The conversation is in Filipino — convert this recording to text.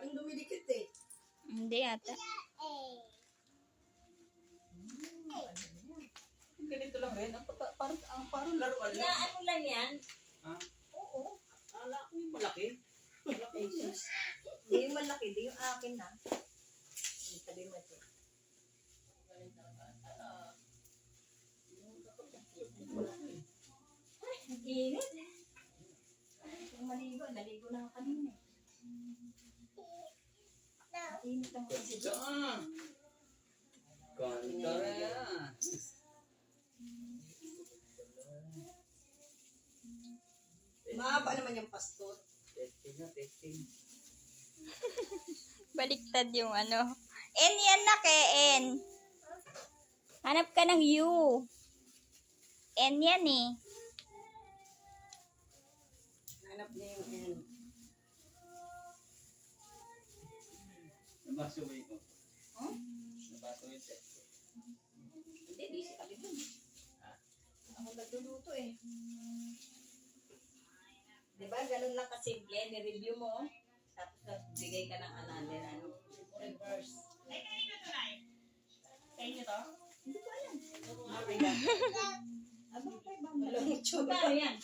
Parang dumidikit eh. Hindi ata. Ganito lang rin. Parang laruan lang. Ano lang yan? Ha? Oo. Akala ko yung malaki. Malaki siya. Hindi yung malaki, hindi yung akin na. Sabi mo ito. Ay, ang init. Yung maligo, naligo na ako kanina. Ang init ang kasi. Ganda yan. Mahaba naman yung pastor. Testing na, testing. Baliktad yung ano. N yan na kay N. Hanap ka ng U. N yan eh. Hanap niya yung N. Nabasa mo ito? Huh? Nabasa mo ito? Hindi, di si kami dun. Ako nagluluto eh. Diba, ganun lang kasimple, ni-review mo, tapos bigay ka ng another, reverse. Ay, kanino to, Nay? Kanino to? Hindi ko alam. Aba, kay Bamba. Magkano yan?